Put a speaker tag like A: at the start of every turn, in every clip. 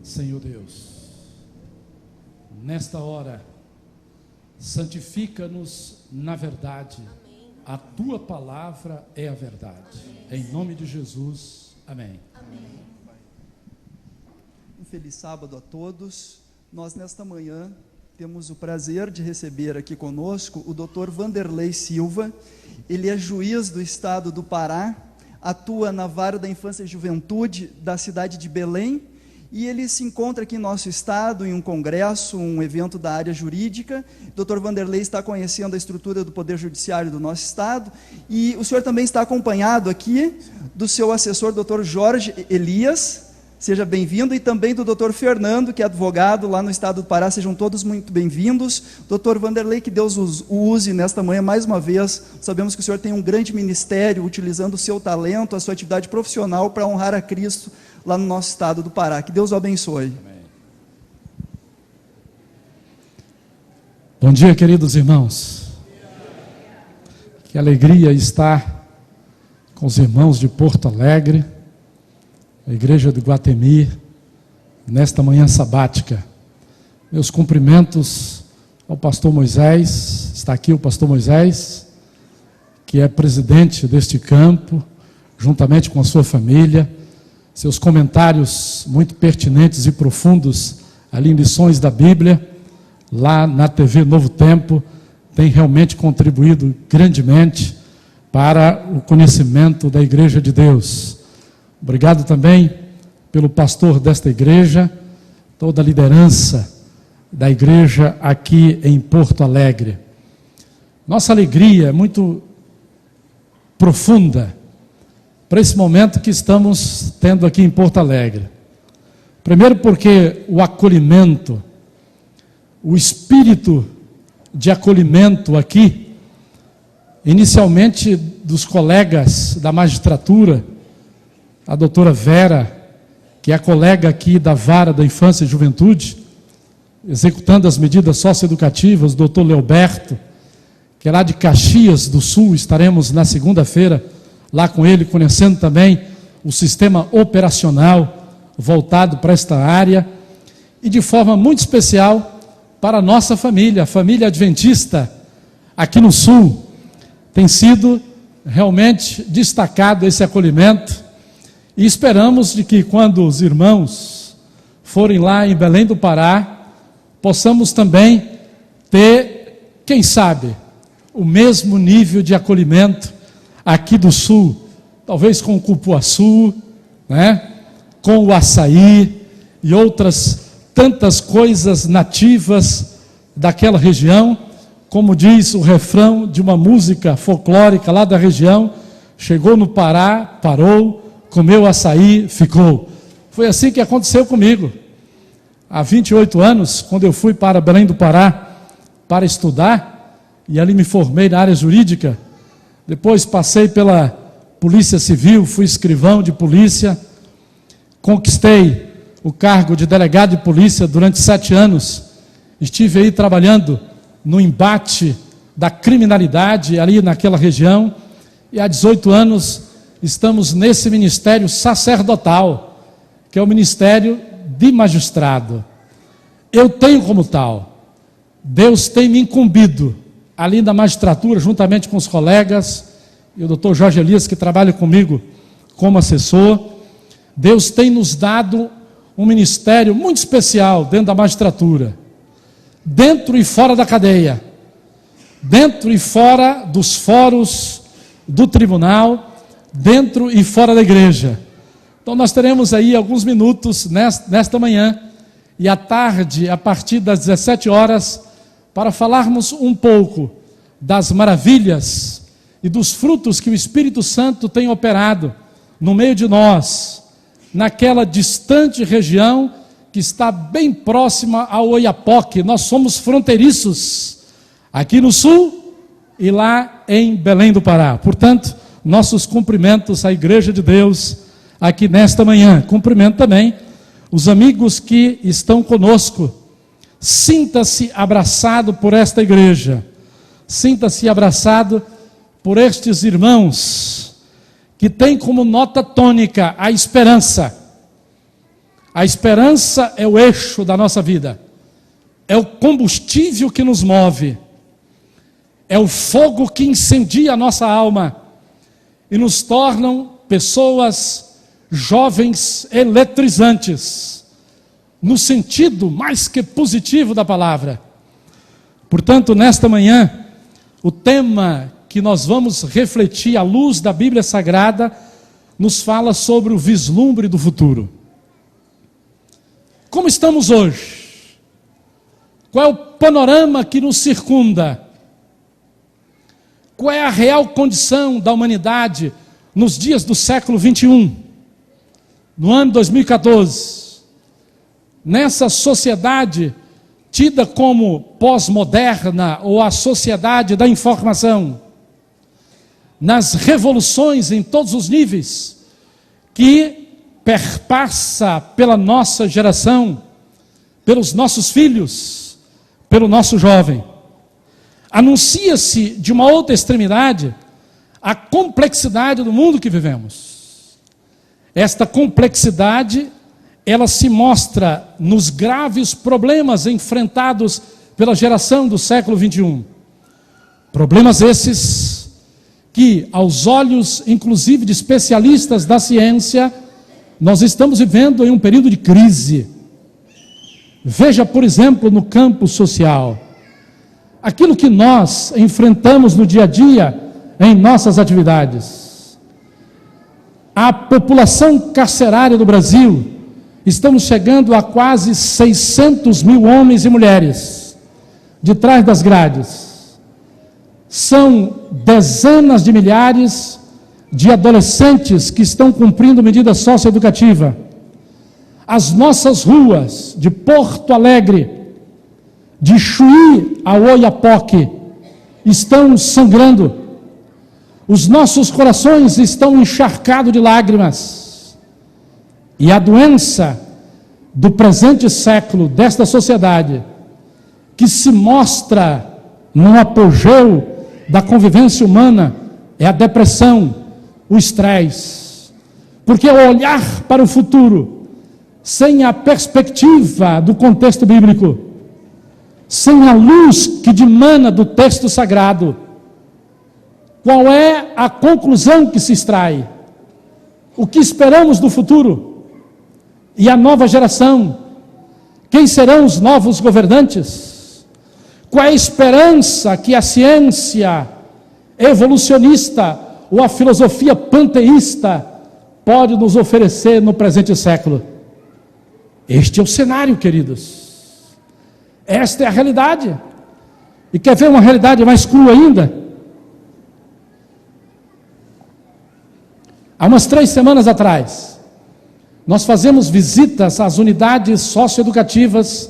A: Senhor Deus, nesta hora, santifica-nos na verdade.
B: Amém.
A: A tua palavra é a verdade.
B: Amém.
A: Em nome de Jesus, amém.
B: Amém.
C: Um feliz sábado a todos. Nós, nesta manhã, temos o prazer de receber aqui conosco o Dr. Vanderlei Silva. Ele é juiz do estado do Pará, atua na Vara da Infância e Juventude da cidade de Belém, e ele se encontra aqui em nosso estado em um congresso, um evento da área jurídica. O Dr. Vanderlei está conhecendo a estrutura do Poder Judiciário do nosso estado, e o senhor também está acompanhado aqui do seu assessor, Dr. Jorge Elias. Seja bem-vindo, e também do Dr. Fernando, que é advogado lá no estado do Pará. Sejam todos muito bem-vindos. Dr. Vanderlei, que Deus o use nesta manhã mais uma vez. Sabemos que o senhor tem um grande ministério, utilizando o seu talento, a sua atividade profissional para honrar a Cristo lá no nosso estado do Pará. Que Deus o abençoe.
A: Amém. Bom dia, queridos irmãos. Que alegria estar com os irmãos de Porto Alegre, a igreja de Guatemi, nesta manhã sabática. Meus cumprimentos ao pastor Moisés. Está aqui o pastor Moisés, que é presidente deste campo, juntamente com a sua família. Seus comentários muito pertinentes e profundos ali em lições da Bíblia, lá na TV Novo Tempo, têm realmente contribuído grandemente para o conhecimento da Igreja de Deus. Obrigado também pelo pastor desta igreja, toda a liderança da igreja aqui em Porto Alegre. Nossa alegria é muito profunda para esse momento que estamos tendo aqui em Porto Alegre. Primeiro porque o acolhimento, o espírito de acolhimento aqui, inicialmente dos colegas da magistratura, a doutora Vera, que é a colega aqui da Vara da Infância e Juventude, executando as medidas socioeducativas, o doutor Leoberto, que é lá de Caxias do Sul. Estaremos na segunda-feira lá com ele, conhecendo também o sistema operacional voltado para esta área, e de forma muito especial para a nossa família, a família adventista aqui no Sul. Tem sido realmente destacado esse acolhimento, e esperamos de que quando os irmãos forem lá em Belém do Pará, possamos também ter, quem sabe, o mesmo nível de acolhimento aqui do Sul, talvez com o cupuaçu, né? Com o açaí e outras tantas coisas nativas daquela região. Como diz o refrão de uma música folclórica lá da região: chegou no Pará, parou, comeu açaí, ficou. Foi assim que aconteceu comigo. Há 28 anos, quando eu fui para Belém do Pará para estudar, e ali me formei na área jurídica. Depois passei pela Polícia Civil, fui escrivão de polícia, conquistei o cargo de delegado de polícia durante 7 anos. Estive aí trabalhando no embate da criminalidade ali naquela região, e há 18 anos estamos nesse ministério sacerdotal, que é o ministério de magistrado. Eu tenho como tal, Deus tem me incumbido ali na magistratura, juntamente com os colegas, e o doutor Jorge Elias, que trabalha comigo como assessor. Deus tem nos dado um ministério muito especial dentro da magistratura, dentro e fora da cadeia, dentro e fora dos fóruns do tribunal, dentro e fora da igreja. Então nós teremos aí alguns minutos nesta manhã e à tarde, a partir das 17 horas, para falarmos um pouco das maravilhas e dos frutos que o Espírito Santo tem operado no meio de nós, naquela distante região que está bem próxima ao Oiapoque. Nós somos fronteiriços aqui no sul e lá em Belém do Pará. Portanto, nossos cumprimentos à Igreja de Deus aqui nesta manhã. Cumprimento também os amigos que estão conosco. Sinta-se abraçado por esta igreja, sinta-se abraçado por estes irmãos que têm como nota tônica a esperança, A esperança é o eixo da nossa vida, é o combustível que nos move, é o fogo que incendia a nossa alma e nos tornam pessoas jovens eletrizantes, no sentido mais que positivo da palavra. Portanto, nesta manhã, o tema que nós vamos refletir à luz da Bíblia Sagrada nos fala sobre o vislumbre do futuro. Como estamos hoje? Qual é o panorama que nos circunda? Qual é a real condição da humanidade nos dias do século 21? No ano 2014, nessa sociedade tida como pós-moderna ou a sociedade da informação, nas revoluções em todos os níveis que perpassa pela nossa geração, pelos nossos filhos, pelo nosso jovem. Anuncia-se de uma outra extremidade a complexidade do mundo que vivemos. Esta complexidade, ela se mostra nos graves problemas enfrentados pela geração do século 21. Problemas esses que, aos olhos, inclusive, de especialistas da ciência, nós estamos vivendo em um período de crise. Veja, por exemplo, no campo social. Aquilo que nós enfrentamos no dia a dia em nossas atividades. A população carcerária do Brasil, estamos chegando a quase 600 mil homens e mulheres de trás das grades. São dezenas de milhares de adolescentes que estão cumprindo medida socioeducativa. As nossas ruas de Porto Alegre, de Chuí a Oiapoque, estão sangrando. Os nossos corações estão encharcados de lágrimas. E a doença do presente século, desta sociedade, que se mostra no apogeu da convivência humana, é a depressão, o estresse. Porque ao olhar para o futuro, sem a perspectiva do contexto bíblico, sem a luz que dimana do texto sagrado, qual é a conclusão que se extrai? O que esperamos do futuro? E a nova geração? Quem serão os novos governantes? Qual é a esperança que a ciência evolucionista ou a filosofia panteísta pode nos oferecer no presente século? Este é o cenário, queridos. Esta é a realidade. E quer ver uma realidade mais crua ainda? Há umas 3 semanas atrás, nós fazemos visitas às unidades socioeducativas,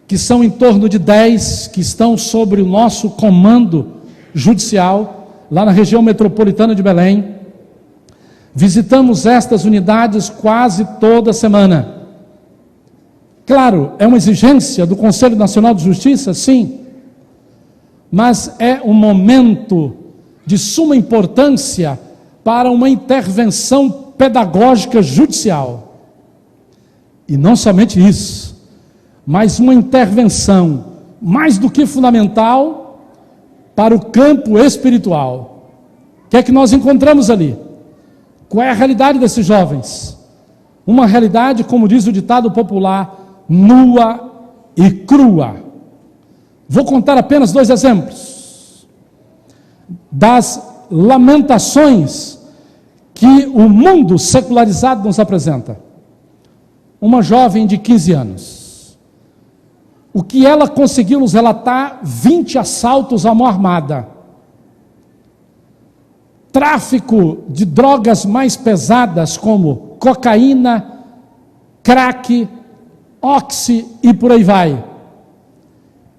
A: que são em torno de 10, que estão sob o nosso comando judicial, lá na região metropolitana de Belém. Visitamos estas unidades quase toda semana. Claro, é uma exigência do Conselho Nacional de Justiça, sim, mas é um momento de suma importância para uma intervenção pedagógica judicial. E não somente isso, mas uma intervenção mais do que fundamental para o campo espiritual. O que é que nós encontramos ali? Qual é a realidade desses jovens? Uma realidade, como diz o ditado popular, nua e crua. Vou contar apenas 2 exemplos das lamentações que o mundo secularizado nos apresenta. Uma jovem de 15 anos. O que ela conseguiu nos relatar: 20 assaltos à mão armada. Tráfico de drogas mais pesadas como cocaína, crack, oxi e por aí vai.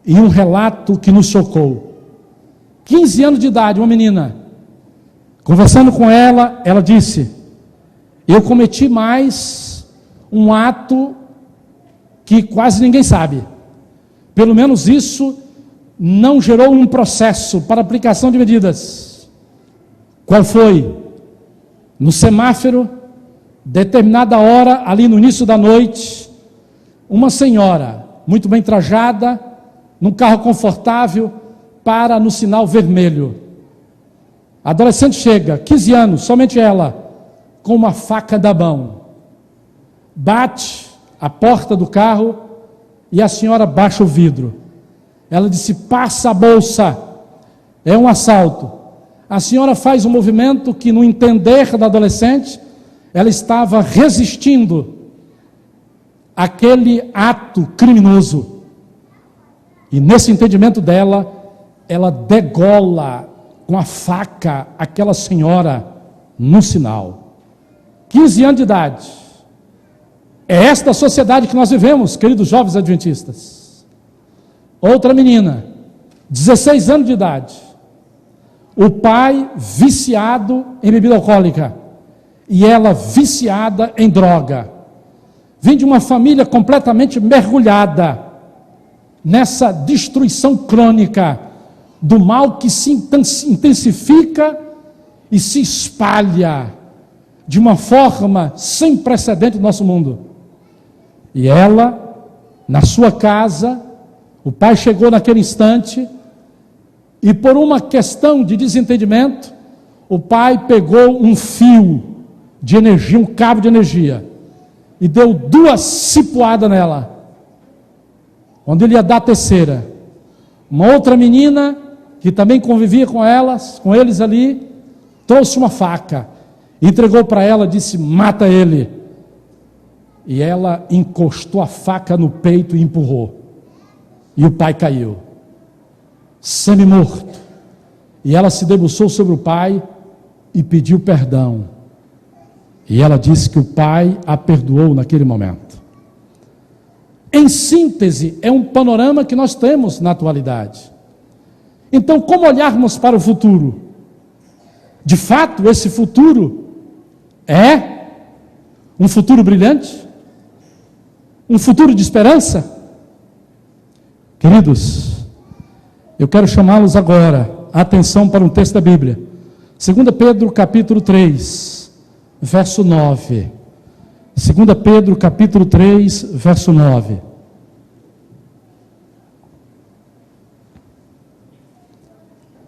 A: E um relato que nos chocou. 15 anos de idade, uma menina. Conversando com ela, ela disse: eu cometi mais um ato que quase ninguém sabe. Pelo menos isso não gerou um processo para aplicação de medidas. Qual foi? No semáforo, Determinada hora, ali no início da noite, uma senhora, muito bem trajada, num carro confortável, para no sinal vermelho. A adolescente chega, 15 anos, somente ela, com uma faca na mão. Bate a porta do carro e a senhora baixa o vidro. Ela disse: passa a bolsa, é um assalto. A senhora faz um movimento que, no entender da adolescente, ela estava resistindo àquele ato criminoso. E nesse entendimento dela, ela degola com a faca aquela senhora no sinal. 15 anos de idade. É esta a sociedade que nós vivemos, queridos jovens adventistas. Outra menina, 16 anos de idade. O pai viciado em bebida alcoólica e ela viciada em droga. Vem de uma família completamente mergulhada nessa destruição crônica do mal que se intensifica e se espalha de uma forma sem precedente no nosso mundo. E ela, na sua casa, o pai chegou naquele instante e, por uma questão de desentendimento, o pai pegou um fio de energia, um cabo de energia, e deu 2 cipuadas nela. Quando ele ia dar a terceira, uma outra menina, que também convivia com eles ali, trouxe uma faca, entregou para ela, disse: mata ele. E ela encostou a faca no peito e empurrou. E o pai caiu, semi-morto. E ela se debruçou sobre o pai e pediu perdão. E ela disse que o pai a perdoou naquele momento. Em síntese, é um panorama que nós temos na atualidade. Então, como olharmos para o futuro? De fato, esse futuro é um futuro brilhante? Um futuro de esperança? Queridos, eu quero chamá-los agora a atenção para um texto da Bíblia. 2 Pedro capítulo 3, verso 9. 2 Pedro capítulo 3, verso 9.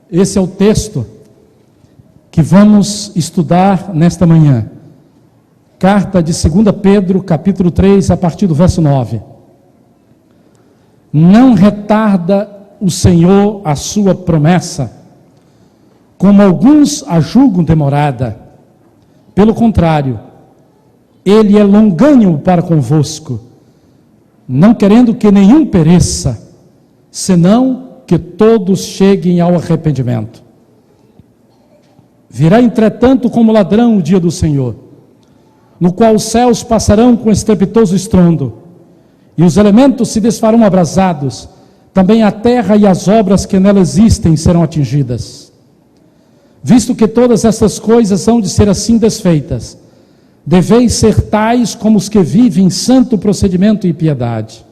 A: Esse é o texto que vamos estudar nesta manhã. Carta de 2 Pedro, capítulo 3, a partir do verso 9. Não retarda o Senhor a sua promessa, como alguns a julgam demorada. Pelo contrário, Ele é longânimo para convosco, não querendo que nenhum pereça, senão que todos cheguem ao arrependimento. Virá, entretanto, como ladrão o dia do Senhor, no qual os céus passarão com estrepitoso estrondo, e os elementos se desfarão abrasados, também a terra e as obras que nela existem serão atingidas. Visto que todas essas coisas hão de ser assim desfeitas, deveis ser tais como os que vivem em santo procedimento e piedade,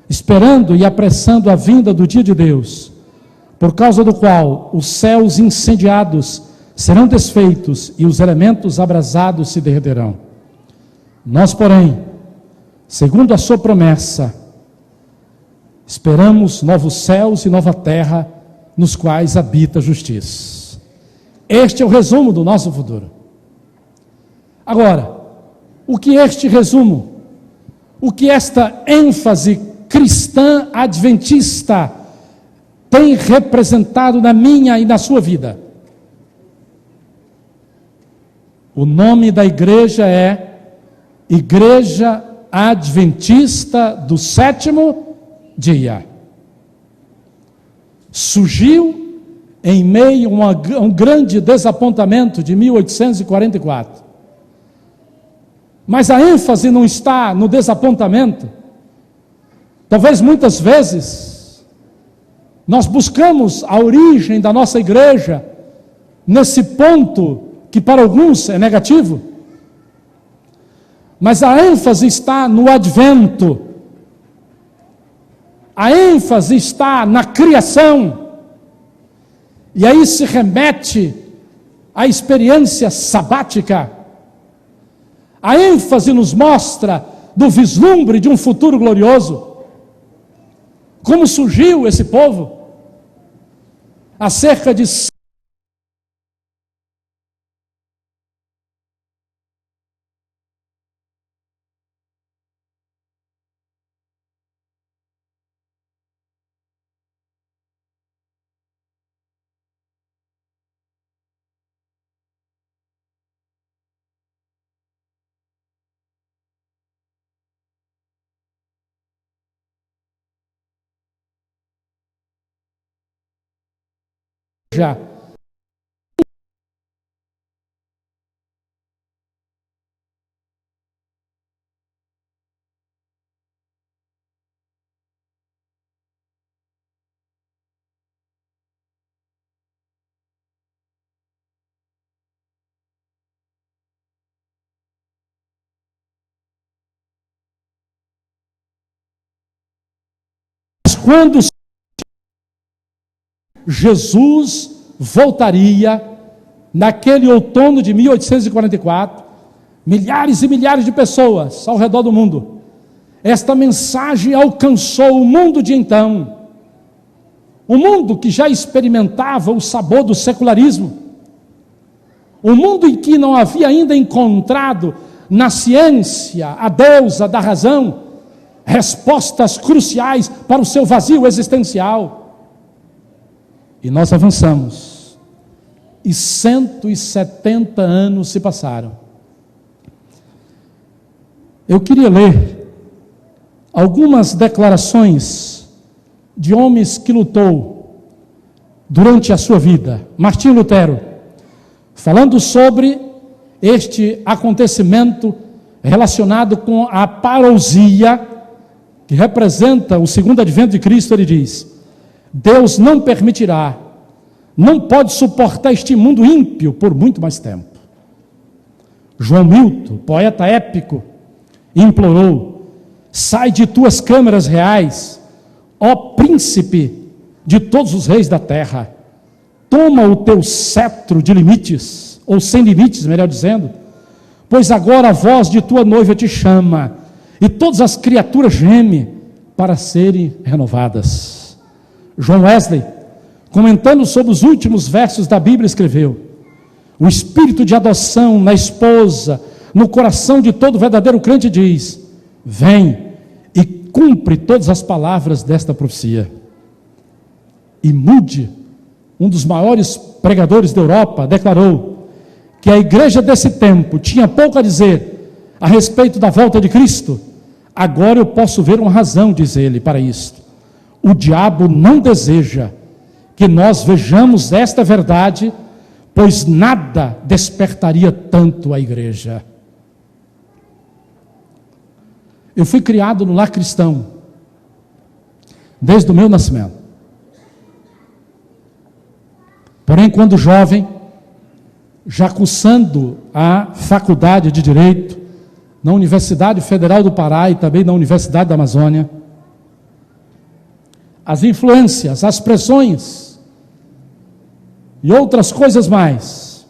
A: esperando e apressando a vinda do dia de Deus, por causa do qual os céus incendiados serão desfeitos e os elementos abrasados se derreterão. Nós, porém, segundo a sua promessa, esperamos novos céus e nova terra, nos quais habita a justiça. Este é o resumo do nosso futuro. Agora, o que este resumo, o que esta ênfase cristã adventista tem representado na minha e na sua vida? O nome da igreja é Igreja Adventista do Sétimo Dia. Surgiu em meio a um grande desapontamento de 1844. Mas a ênfase não está no desapontamento. Talvez muitas vezes nós buscamos a origem da nossa igreja nesse ponto que para alguns é negativo. Mas a ênfase está no advento. A ênfase está na criação. E aí se remete à experiência sabática. A ênfase nos mostra do vislumbre de um futuro glorioso. Como surgiu esse povo? Há cerca de já quando Jesus voltaria, naquele outono de 1844, milhares e milhares de pessoas ao redor do mundo. Esta mensagem alcançou o mundo de então, o mundo que já experimentava o sabor do secularismo, o mundo em que não havia ainda encontrado na ciência, a deusa da razão, respostas cruciais para o seu vazio existencial. E nós avançamos, e 170 anos se passaram. Eu queria ler algumas declarações de homens que lutou durante a sua vida. Martinho Lutero, falando sobre este acontecimento relacionado com a parousia, que representa o segundo advento de Cristo, ele diz: Deus não permitirá, não pode suportar este mundo ímpio por muito mais tempo. João Milton, poeta épico, implorou: sai de tuas câmaras reais, ó príncipe de todos os reis da terra, toma o teu cetro de limites, ou sem limites, melhor dizendo, pois agora a voz de tua noiva te chama, e todas as criaturas gemem para serem renovadas. John Wesley, comentando sobre os últimos versos da Bíblia, escreveu: o espírito de adoção na esposa, no coração de todo verdadeiro crente diz: vem e cumpre todas as palavras desta profecia. E Moody, um dos maiores pregadores da Europa, declarou que a igreja desse tempo tinha pouco a dizer a respeito da volta de Cristo. Agora eu posso ver uma razão, diz ele, para isto. O diabo não deseja que nós vejamos esta verdade, pois nada despertaria tanto a igreja. Eu fui criado no lar cristão, desde o meu nascimento. Porém, quando jovem, já cursando a faculdade de Direito, na Universidade Federal do Pará e também na Universidade da Amazônia, as influências, as pressões e outras coisas mais,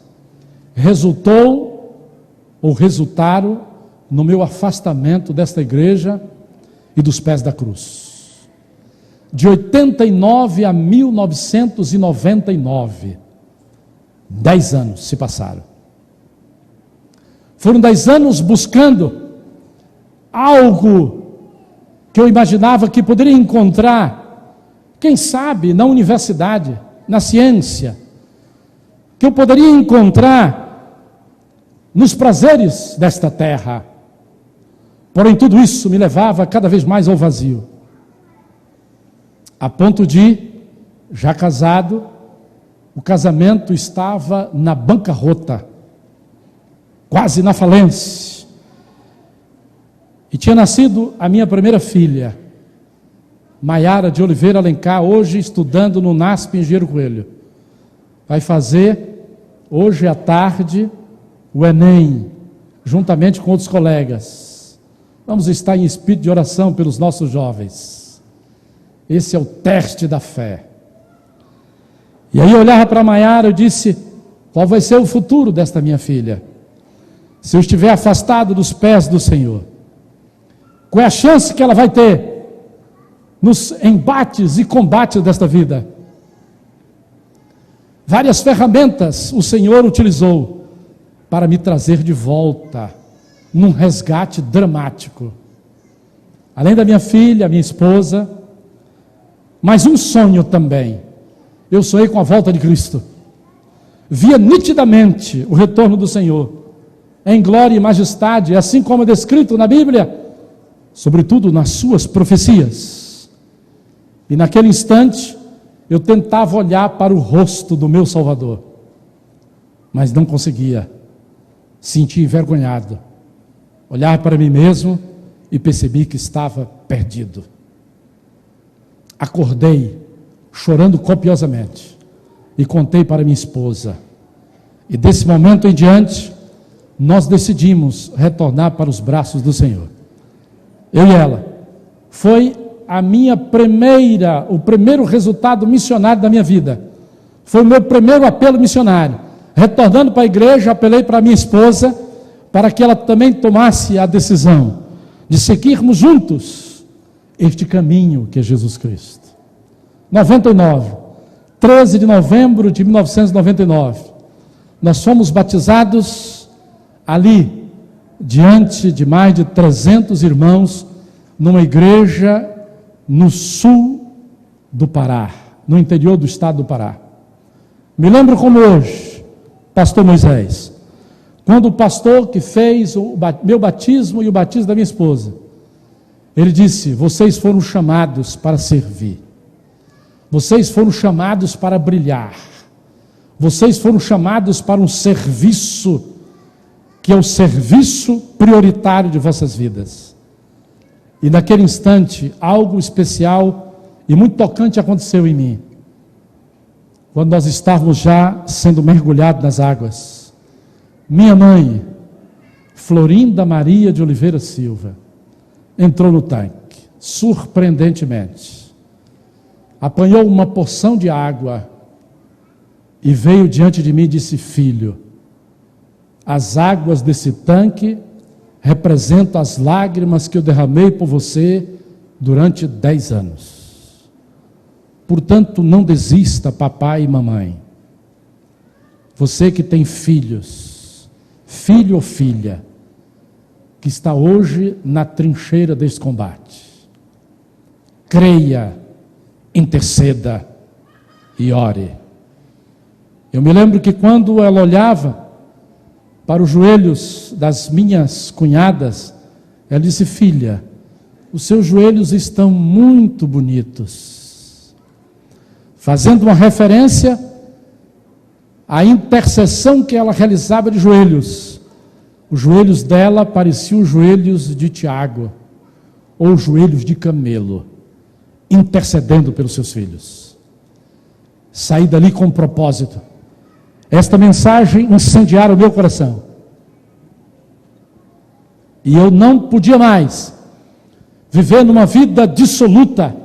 A: resultaram no meu afastamento desta igreja e dos pés da cruz. De 89 a 1999, 10 anos se passaram. Foram 10 anos buscando algo que eu imaginava que poderia encontrar, quem sabe, na universidade, na ciência, que eu poderia encontrar nos prazeres desta terra. Porém, tudo isso me levava cada vez mais ao vazio, a ponto de, já casado, o casamento estava na bancarrota, quase na falência. E tinha nascido a minha primeira filha, Maiara de Oliveira Alencar, hoje estudando no NASP Engenheiro Coelho. Vai fazer, hoje à tarde, o Enem, juntamente com outros colegas. Vamos estar em espírito de oração pelos nossos jovens. Esse é o teste da fé. E aí eu olhava para Maiara e disse: qual vai ser o futuro desta minha filha? se eu estiver afastado dos pés do Senhor? Qual é a chance que ela vai ter nos embates e combates desta vida? Várias ferramentas o Senhor utilizou para me trazer de volta, num resgate dramático. Além da minha filha, minha esposa, mas um sonho também. Eu sonhei com a volta de Cristo. Via nitidamente o retorno do Senhor, em glória e majestade, assim como é descrito na Bíblia, sobretudo nas suas profecias. E naquele instante, eu tentava olhar para o rosto do meu Salvador, mas não conseguia. Senti envergonhado. Olhar para mim mesmo e percebi que estava perdido. Acordei, chorando copiosamente, e contei para minha esposa. E desse momento em diante, nós decidimos retornar para os braços do Senhor. Eu e ela. Foi o primeiro resultado missionário da minha vida. Foi o meu primeiro apelo missionário. Retornando para a igreja, apelei para a minha esposa, para que ela também tomasse a decisão de seguirmos juntos este caminho que é Jesus Cristo. 13 de novembro de 1999, nós fomos batizados ali, diante de mais de 300 irmãos, numa igreja no sul do Pará, no interior do estado do Pará. Me lembro como hoje, pastor Moisés, quando o pastor que fez o meu batismo e o batismo da minha esposa, ele disse: vocês foram chamados para servir. Vocês foram chamados para brilhar. Vocês foram chamados para um serviço, que é o serviço prioritário de vossas vidas. E naquele instante, algo especial e muito tocante aconteceu em mim. Quando nós estávamos já sendo mergulhados nas águas, minha mãe, Florinda Maria de Oliveira Silva, entrou no tanque, surpreendentemente. Apanhou uma porção de água e veio diante de mim e disse: filho, as águas desse tanque representam as lágrimas que eu derramei por você durante 10 anos. Portanto, não desista, papai e mamãe. Você que tem filhos, filho ou filha, que está hoje na trincheira deste combate, creia, interceda e ore. Eu me lembro que quando ela olhava para os joelhos das minhas cunhadas, ela disse: filha, os seus joelhos estão muito bonitos, fazendo uma referência à intercessão que ela realizava de joelhos. Os joelhos dela pareciam os joelhos de Tiago, ou os joelhos de camelo, intercedendo pelos seus filhos. Saí dali com um propósito. Esta mensagem incendiara o meu coração. E eu não podia mais viver numa vida dissoluta,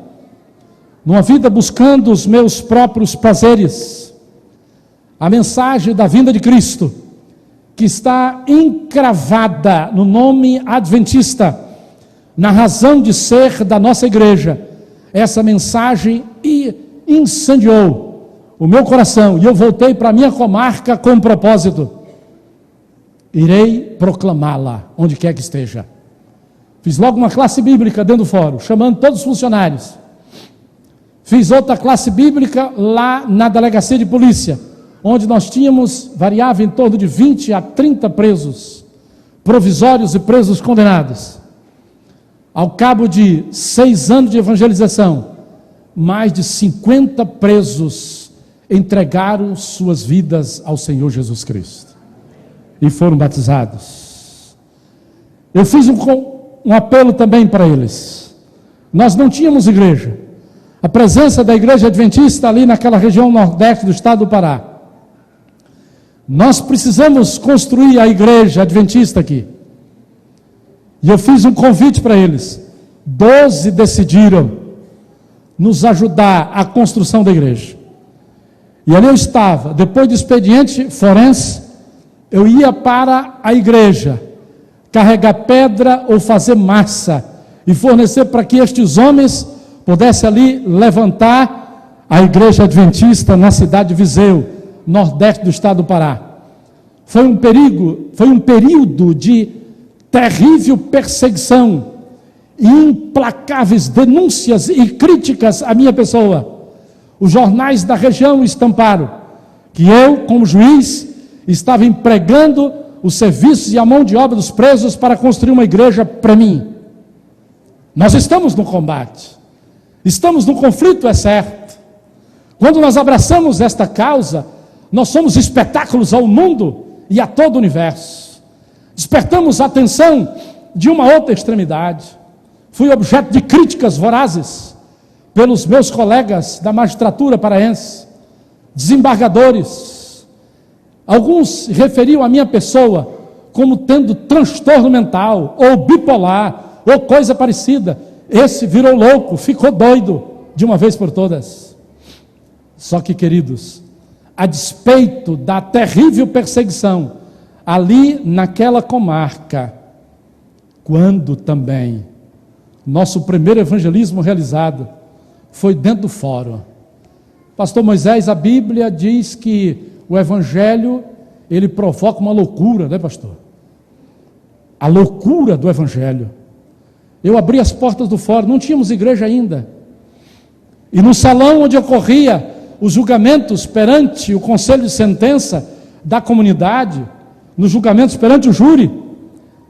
A: numa vida buscando os meus próprios prazeres. A mensagem da vinda de Cristo, que está encravada no nome adventista, na razão de ser da nossa igreja, essa mensagem incendiou o meu coração, e eu voltei para a minha comarca com um propósito: irei proclamá-la onde quer que esteja. Fiz logo uma classe bíblica dentro do fórum, chamando todos os funcionários. Fiz outra classe bíblica lá na delegacia de polícia, onde nós tínhamos, variava em torno de 20 a 30 presos provisórios e presos condenados. Ao cabo de 6 anos de evangelização, mais de 50 presos entregaram suas vidas ao Senhor Jesus Cristo e foram batizados. Eu fiz um apelo também para eles. Nós não tínhamos igreja. A presença da igreja adventista ali naquela região nordeste do estado do Pará. Nós precisamos construir a igreja adventista aqui. E eu fiz um convite para eles. 12 decidiram nos ajudar à construção da igreja. E ali eu estava, depois do expediente forense, eu ia para a igreja, carregar pedra ou fazer massa, e fornecer para que estes homens pudessem ali levantar a igreja adventista na cidade de Viseu, nordeste do estado do Pará. Foi um período de terrível perseguição, e implacáveis denúncias e críticas à minha pessoa. Os jornais da região estamparam que eu, como juiz, estava empregando os serviços e a mão de obra dos presos para construir uma igreja para mim. Nós estamos no combate, estamos no conflito, é certo. Quando nós abraçamos esta causa, nós somos espetáculos ao mundo e a todo o universo. Despertamos a atenção de uma outra extremidade. Fui objeto de críticas vorazes pelos meus colegas da magistratura paraense, desembargadores. Alguns referiam a minha pessoa como tendo transtorno mental, ou bipolar, ou coisa parecida. Esse virou louco, ficou doido de uma vez por todas. Só que, queridos, a despeito da terrível perseguição ali naquela comarca, quando também nosso primeiro evangelismo realizado foi dentro do fórum. Pastor Moisés, a Bíblia diz que o evangelho, ele provoca uma loucura, né, pastor? A loucura do evangelho. Eu abri as portas do fórum, não tínhamos igreja ainda. E no salão onde ocorria os julgamentos perante o conselho de sentença da comunidade, nos julgamentos perante o júri,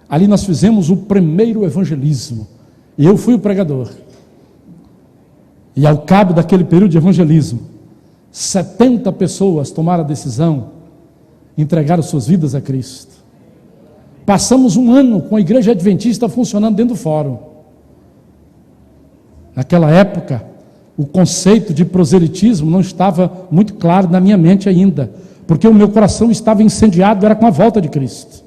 A: ali nós fizemos o primeiro evangelismo. E eu fui o pregador. E ao cabo daquele período de evangelismo, 70 pessoas tomaram a decisão, entregaram suas vidas a Cristo. Passamos um ano com a igreja adventista funcionando dentro do fórum. Naquela época, o conceito de proselitismo não estava muito claro na minha mente ainda, porque o meu coração estava incendiado, era com a volta de Cristo.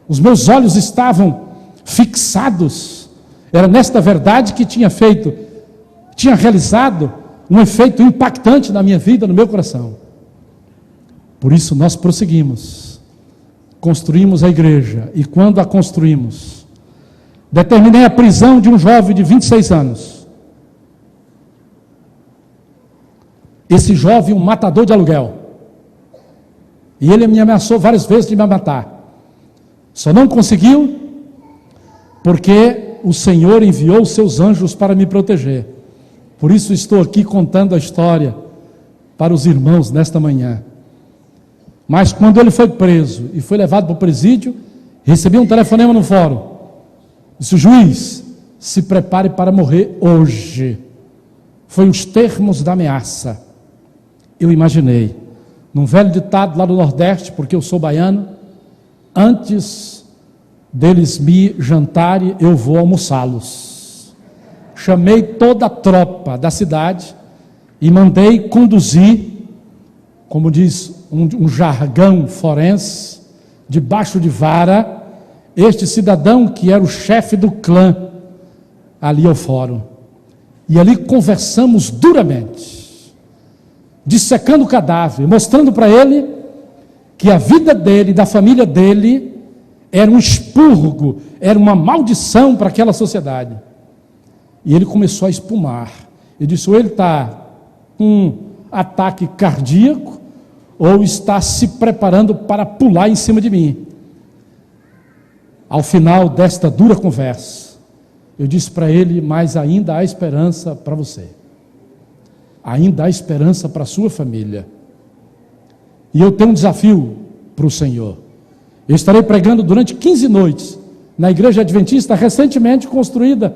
A: Os meus olhos estavam fixados. Era nesta verdade que tinha realizado um efeito impactante na minha vida, no meu coração. Por isso nós prosseguimos, construímos a igreja, e quando a construímos, determinei a prisão de um jovem de 26 anos. Esse jovem, um matador de aluguel, e ele me ameaçou várias vezes de me matar. Só não conseguiu, porque o Senhor enviou os seus anjos para me proteger. Por isso estou aqui contando a história para os irmãos nesta manhã. Mas quando ele foi preso e foi levado para o presídio, recebi um telefonema no fórum. Disse: o juiz, se prepare para morrer hoje. Foi os termos da ameaça. Eu imaginei, num velho ditado lá do Nordeste, porque eu sou baiano, antes deles me jantarem, eu vou almoçá-los. Chamei toda a tropa da cidade e mandei conduzir, como diz um jargão forense, debaixo de vara, este cidadão que era o chefe do clã, ali ao fórum. E ali conversamos duramente, dissecando o cadáver, mostrando para ele que a vida dele, da família dele, era um expurgo, era uma maldição para aquela sociedade. E ele começou a espumar. Eu disse: ou ele está com um ataque cardíaco, ou está se preparando para pular em cima de mim. Ao final desta dura conversa, eu disse para ele: mas ainda há esperança para você. Ainda há esperança para a sua família. E eu tenho um desafio para o Senhor. Eu estarei pregando durante 15 noites na igreja adventista recentemente construída,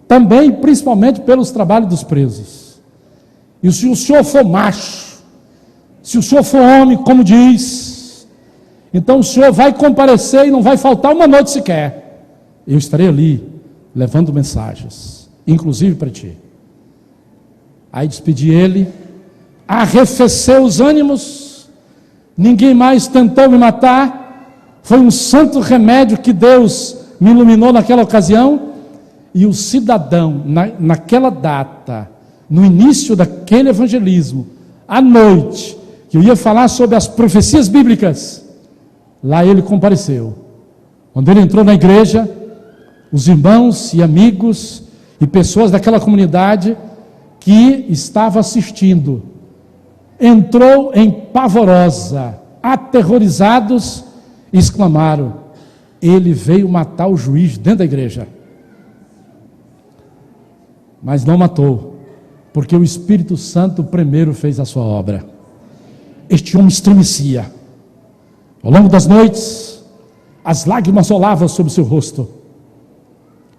A: também principalmente pelos trabalhos dos presos. E se o senhor for macho, se o senhor for homem, como diz, então o senhor vai comparecer e não vai faltar uma noite sequer. Eu estarei ali levando mensagens, inclusive para ti. Aí despedi ele, arrefeceu os ânimos, ninguém mais tentou me matar. Foi um santo remédio que Deus me iluminou naquela ocasião. E o cidadão, naquela data, no início daquele evangelismo, à noite, que eu ia falar sobre as profecias bíblicas, Lá ele compareceu. Quando ele entrou na igreja, os irmãos e amigos e pessoas daquela comunidade que estava assistindo, entrou em pavorosa, aterrorizados, e exclamaram: ele veio matar o juiz dentro da igreja. Mas não matou, porque o Espírito Santo primeiro fez a sua obra. Este homem estremecia. Ao longo das noites, as lágrimas rolavam sobre o seu rosto.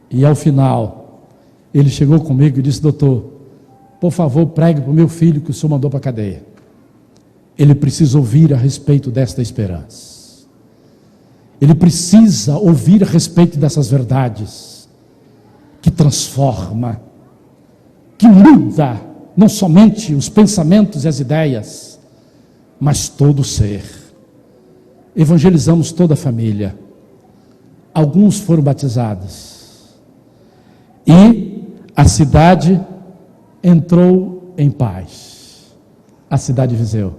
A: E ao final, ele chegou comigo e disse: doutor, por favor, pregue para o meu filho que o senhor mandou para a cadeia. Ele precisa ouvir a respeito desta esperança. Ele precisa ouvir a respeito dessas verdades que transforma, que muda não somente os pensamentos e as ideias, mas todo o ser. Evangelizamos toda a família. Alguns foram batizados. E a cidade entrou em paz. A cidade de Viseu.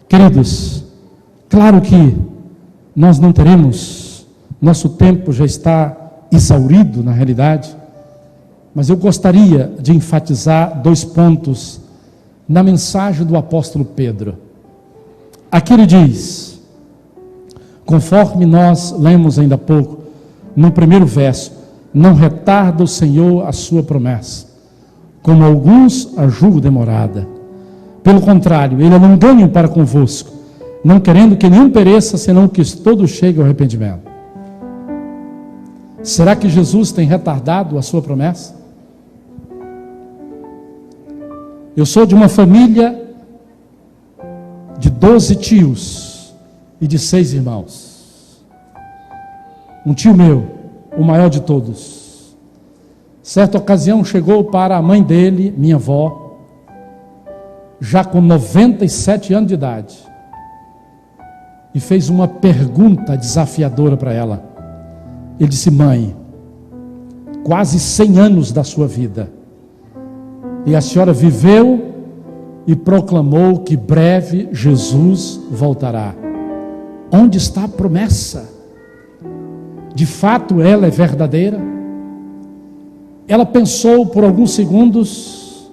A: Queridos, claro que nós não teremos, nosso tempo já está exaurido na realidade, mas eu gostaria de enfatizar 2 pontos na mensagem do apóstolo Pedro. Aqui ele diz, conforme nós lemos ainda há pouco, no primeiro verso: não retarda o Senhor a sua promessa, como alguns a julgam demorada. Pelo contrário, ele é longânimo para convosco, não querendo que nenhum pereça, senão que todos cheguem ao arrependimento. Será que Jesus tem retardado a sua promessa? Eu sou de uma família de 12 tios e de 6 irmãos. Um tio meu, o maior de todos, certa ocasião chegou para a mãe dele, minha avó, já com 97 anos de idade, e fez uma pergunta desafiadora para ela. Ele disse: mãe, quase 100 anos da sua vida, e a senhora viveu e proclamou que breve Jesus voltará. Onde está a promessa? De fato ela é verdadeira? Ela pensou por alguns segundos,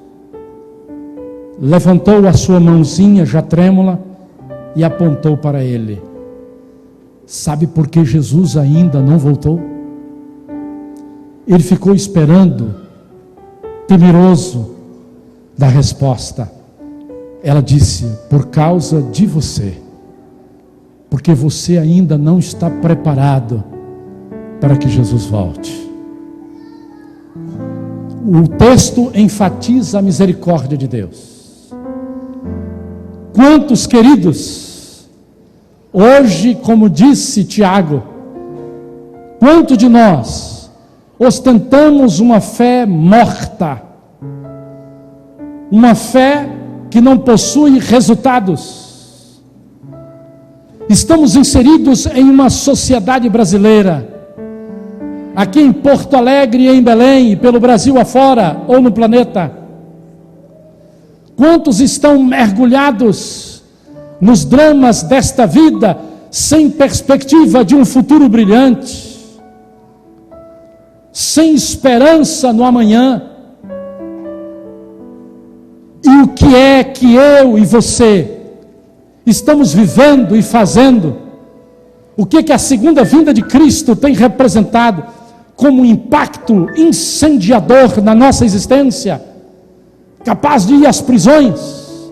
A: levantou a sua mãozinha já trêmula e apontou para ele. Sabe por que Jesus ainda não voltou? Ele ficou esperando, temeroso da resposta. Ela disse: por causa de você, porque você ainda não está preparado para que Jesus volte. O texto enfatiza a misericórdia de Deus. Quantos, queridos, hoje, como disse Tiago, quanto de nós ostentamos uma fé morta, uma fé que não possui resultados? Estamos inseridos em uma sociedade brasileira, aqui em Porto Alegre, em Belém, e pelo Brasil afora, ou no planeta. Quantos estão mergulhados nos dramas desta vida, sem perspectiva de um futuro brilhante, sem esperança no amanhã? E o que é que eu e você estamos vivendo e fazendo? O que a segunda vinda de Cristo tem representado como um impacto incendiador na nossa existência, capaz de ir às prisões?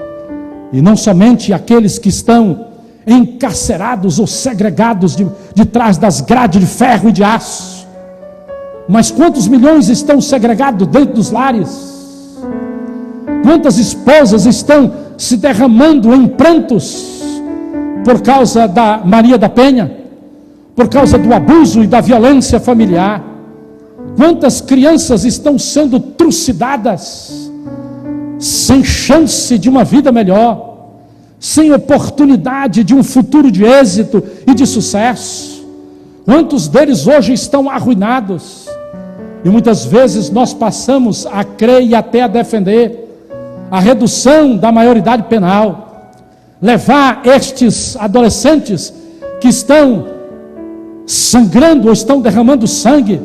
A: E não somente aqueles que estão encarcerados ou segregados de trás das grades de ferro e de aço, mas quantos milhões estão segregados dentro dos lares? Quantas esposas estão se derramando em prantos por causa da Maria da Penha, por causa do abuso e da violência familiar? Quantas crianças estão sendo trucidadas, sem chance de uma vida melhor, sem oportunidade de um futuro de êxito e de sucesso? Quantos deles hoje estão arruinados? E muitas vezes nós passamos a crer e até a defender a redução da maioridade penal, levar estes adolescentes que estão sangrando ou estão derramando sangue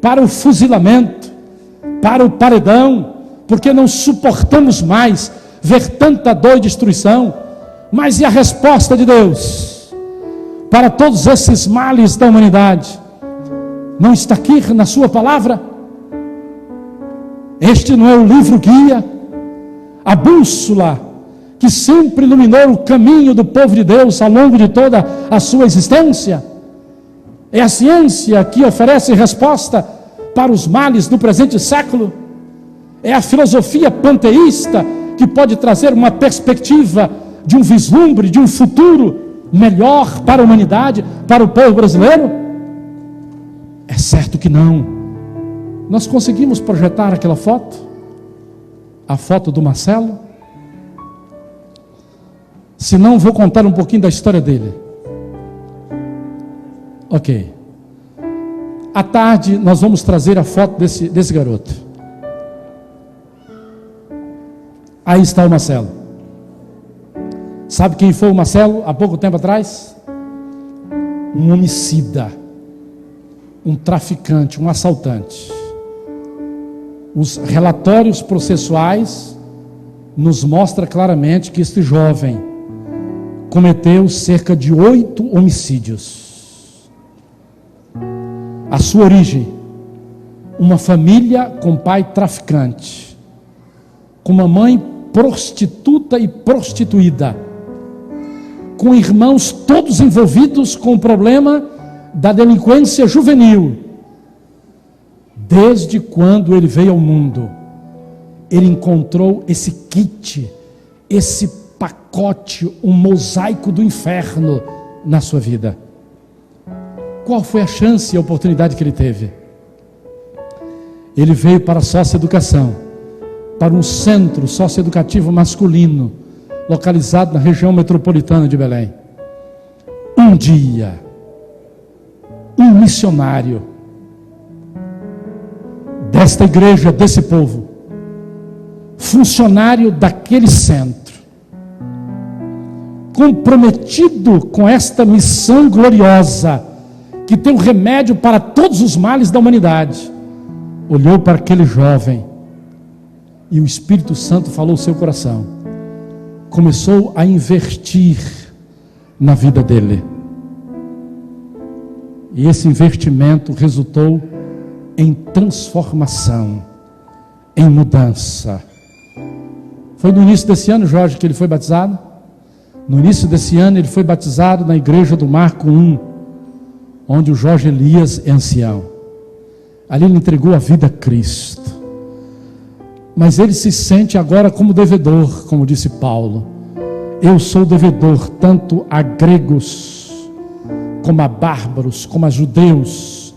A: para o fuzilamento, para o paredão, porque não suportamos mais ver tanta dor e destruição. Mas e a resposta de Deus para todos esses males da humanidade? Não está aqui na sua palavra? Este não é o livro guia, a bússola que sempre iluminou o caminho do povo de Deus ao longo de toda a sua existência? É a ciência que oferece resposta para os males do presente século? É a filosofia panteísta que pode trazer uma perspectiva de um vislumbre, de um futuro melhor para a humanidade, para o povo brasileiro? É certo que não. Nós conseguimos projetar aquela foto? A foto do Marcelo? Se não, vou contar um pouquinho da história dele. Ok. À tarde nós vamos trazer a foto desse garoto. Aí está o Marcelo. Sabe quem foi o Marcelo há pouco tempo atrás? Um homicida, um traficante, um assaltante. Os relatórios processuais nos mostram claramente que este jovem cometeu cerca de 8 homicídios. A sua origem, uma família com pai traficante, com uma mãe prostituta e prostituída, com irmãos todos envolvidos com o problema da delinquência juvenil. Desde quando ele veio ao mundo, ele encontrou esse kit, esse pacote, um mosaico do inferno na sua vida. Qual foi a chance e a oportunidade que ele teve? Ele veio para a socioeducação, para um centro socioeducativo masculino, localizado na região metropolitana de Belém. Um dia, um missionário desta igreja, desse povo, funcionário daquele centro, comprometido com esta missão gloriosa, que tem um remédio para todos os males da humanidade, olhou para aquele jovem e o Espírito Santo falou ao seu coração, começou a investir na vida dele, e esse investimento resultou em transformação, em mudança. Foi no início desse ano, Jorge, que ele foi batizado? No início desse ano ele foi batizado na igreja do Marco 1, onde o Jorge Elias é ancião. Ali ele entregou a vida a Cristo. Mas ele se sente agora como devedor, como disse Paulo. Eu sou devedor tanto a gregos, como a bárbaros, como a judeus,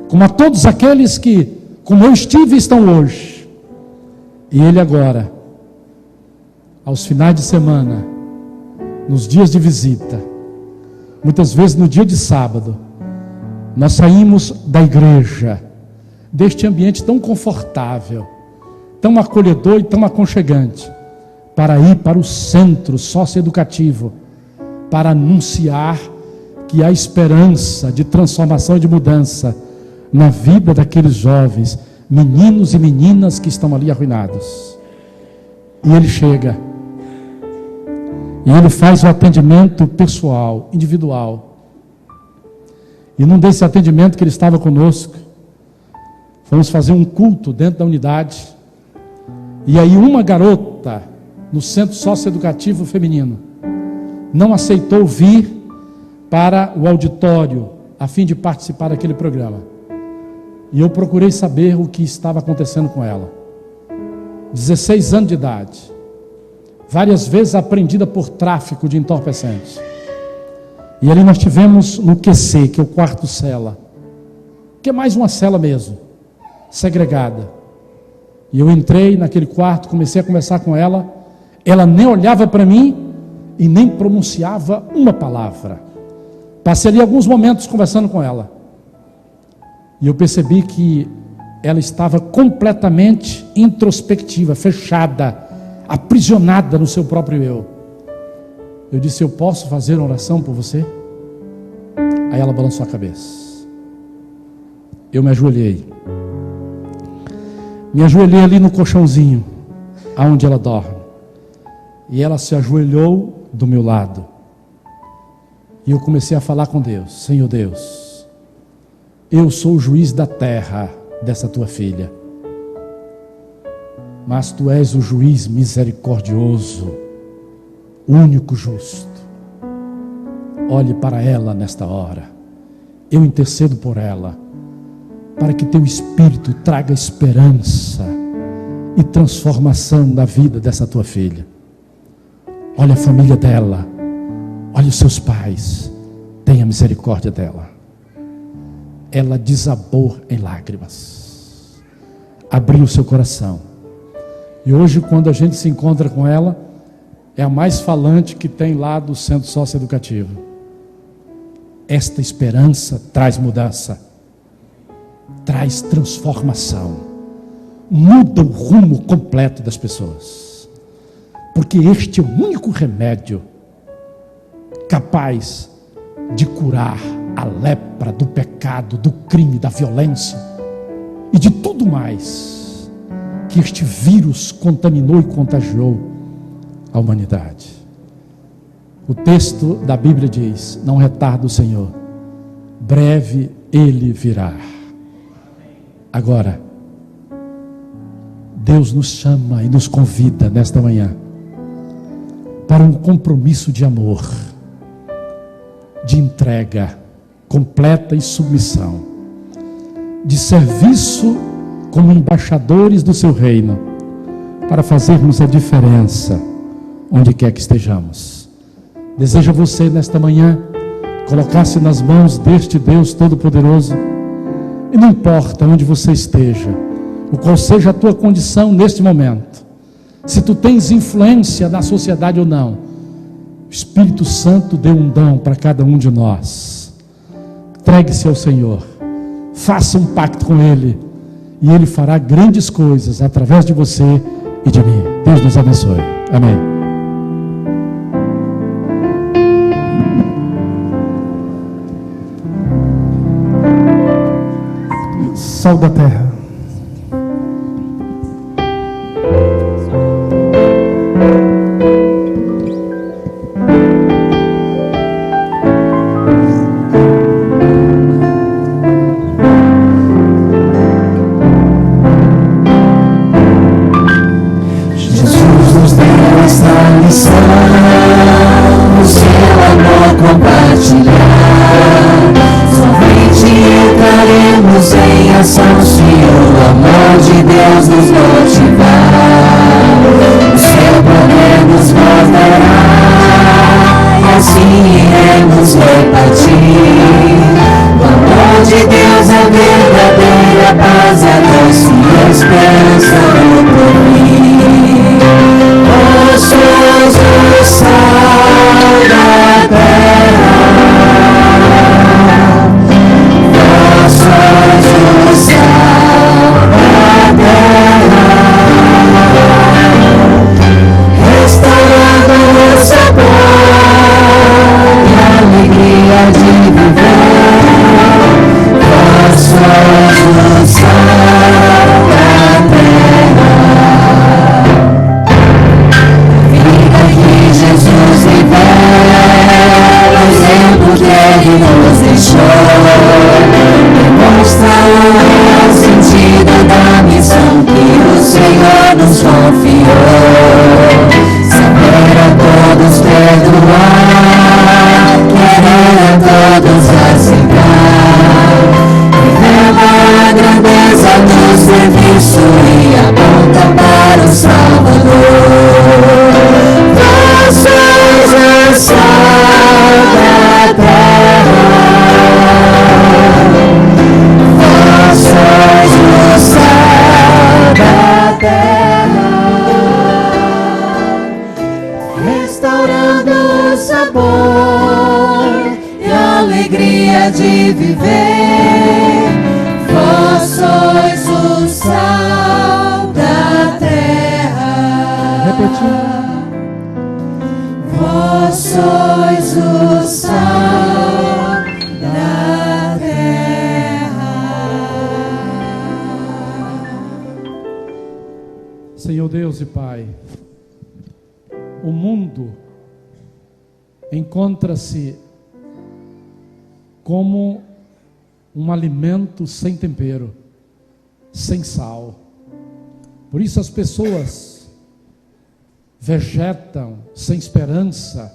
A: como a todos aqueles que, como eu estive, estão hoje. E ele agora, aos finais de semana, nos dias de visita, muitas vezes no dia de sábado, nós saímos da igreja, deste ambiente tão confortável, tão acolhedor e tão aconchegante, para ir para o centro socioeducativo, para anunciar que há esperança de transformação e de mudança na vida daqueles jovens, meninos e meninas que estão ali arruinados. E ele chega, e ele faz o atendimento pessoal, individual. E num desse atendimento que ele estava conosco, fomos fazer um culto dentro da unidade, e aí uma garota no centro socioeducativo feminino não aceitou vir para o auditório a fim de participar daquele programa. E eu procurei saber o que estava acontecendo com ela. 16 anos de idade, várias vezes apreendida por tráfico de entorpecentes. E ali nós tivemos no QC, que é o quarto cela, que é mais uma cela mesmo, segregada. E eu entrei naquele quarto, comecei a conversar com ela. Ela nem olhava para mim e nem pronunciava uma palavra. Passei ali alguns momentos conversando com ela, e eu percebi que ela estava completamente introspectiva, fechada, aprisionada no seu próprio eu. Eu disse: eu posso fazer uma oração por você? Aí ela balançou a cabeça. Eu me ajoelhei. Me ajoelhei ali no colchãozinho, aonde ela dorme. E ela se ajoelhou do meu lado. E eu comecei a falar com Deus. Senhor Deus, eu sou o juiz da terra dessa tua filha. Mas tu és o juiz misericordioso, único justo. Olhe para ela nesta hora. Eu intercedo por ela, para que teu Espírito traga esperança e transformação na vida dessa tua filha. Olha a família dela, olha os seus pais, tenha misericórdia dela. Ela desabou em lágrimas, abriu o seu coração. E hoje, quando a gente se encontra com ela, é a mais falante que tem lá do centro socioeducativo. Esta esperança traz mudança, traz transformação, muda o rumo completo das pessoas, porque este é o único remédio capaz de curar a lepra do pecado, do crime, da violência e de tudo mais que este vírus contaminou e contagiou a humanidade. O texto da Bíblia diz: não retarda o Senhor, breve Ele virá. Agora, Deus nos chama e nos convida nesta manhã para um compromisso de amor, de entrega completa e submissão, de serviço como embaixadores do seu reino, para fazermos a diferença onde quer que estejamos. Deseja você nesta manhã colocar-se nas mãos deste Deus Todo-Poderoso, e não importa onde você esteja, o qual seja a tua condição neste momento, se tu tens influência na sociedade ou não, o Espírito Santo deu um dom para cada um de nós. Entregue-se ao Senhor, faça um pacto com Ele, e Ele fará grandes coisas através de você e de mim. Deus nos abençoe. Amém. Sal da terra.
B: Jesus nos deu esta lição, o seu amor compartilhar. Somente entraremos em ação se o amor de Deus nos motivar. O seu poder nos mostrará, e assim iremos repartir. O amor de Deus é verdadeira paz, é doce esperança no porvir. Vós sois o sal da terra, vós sois o sal da terra, restaurando o sabor e a alegria de viver. Vós sois o sal da terra. Vida que Jesus revela, o exemplo que Ele nos deixou, demonstra o real sentido da missão que o Senhor nos confiou. Saber a todos perdoar, querer a todos aceitar, vivendo a grandeza do serviço e aponta para o Salvador. Vós sois o sal da terra, vós sois o sal da terra, restaurando o sabor e a alegria de viver. Vós sois o sal da terra.
A: Repetindo.
B: Vós sois o sal da
A: Senhor Deus e Pai, o mundo encontra-se como um alimento sem tempero, sem sal. Por isso as pessoas vegetam sem esperança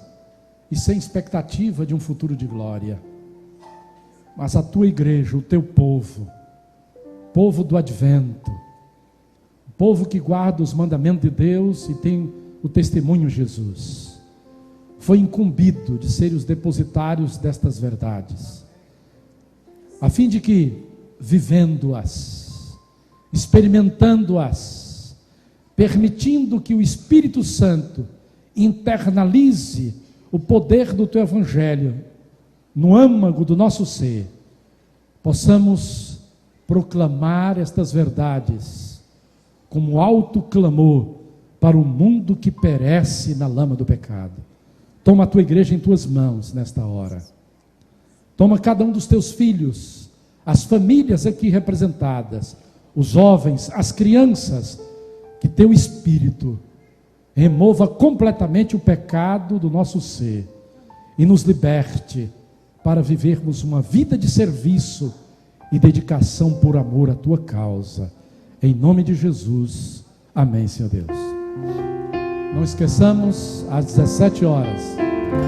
A: e sem expectativa de um futuro de glória. Mas a tua igreja, o teu povo, povo do advento, povo que guarda os mandamentos de Deus e tem o testemunho de Jesus, foi incumbido de ser os depositários destas verdades, a fim de que, vivendo-as, experimentando-as, permitindo que o Espírito Santo internalize o poder do teu evangelho no âmago do nosso ser, possamos proclamar estas verdades como alto clamor para o mundo que perece na lama do pecado. Toma a tua igreja em tuas mãos nesta hora. Toma cada um dos teus filhos, as famílias aqui representadas, os jovens, as crianças, que teu Espírito remova completamente o pecado do nosso ser e nos liberte para vivermos uma vida de serviço e dedicação por amor à tua causa. Em nome de Jesus. Amém, Senhor Deus. Não esqueçamos, às 17 horas,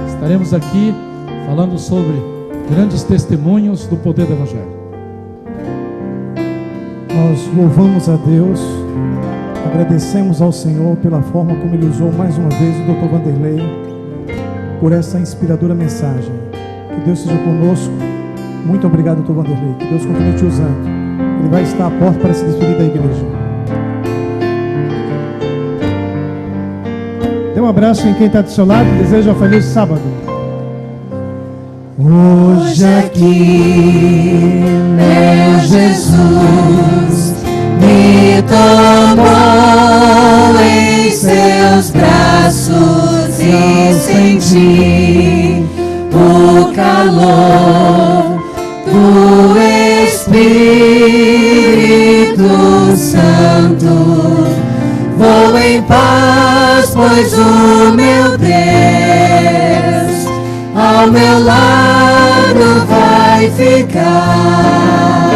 A: estaremos aqui falando sobre grandes testemunhos do poder do Evangelho.
D: Nós louvamos a Deus, agradecemos ao Senhor pela forma como Ele usou mais uma vez o Dr. Vanderlei, por essa inspiradora mensagem. Que Deus seja conosco. Muito obrigado, Dr. Vanderlei. Que Deus continue te usando. Ele vai estar à porta para se despedir da igreja. Dê um abraço em quem está do seu lado. Desejo um feliz sábado.
B: Hoje aqui, meu Jesus me tomou em seus braços e senti o calor do Espírito Santo. Vou em paz, pois o meu Deus ao meu lado vai ficar,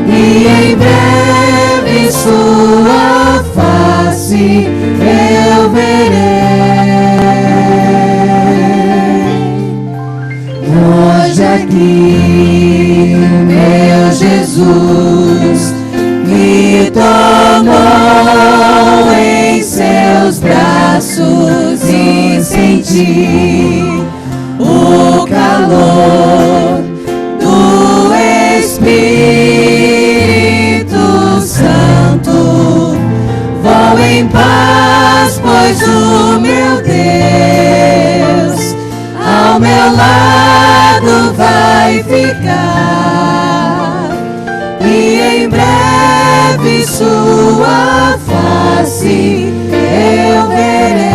B: e em breve sua face eu verei. Hoje aqui, meu Jesus me tomou em seus braços e senti o calor do Espírito Santo. Vou em paz, pois o meu Deus ao meu lado vai ficar, e em breve sua face eu verei.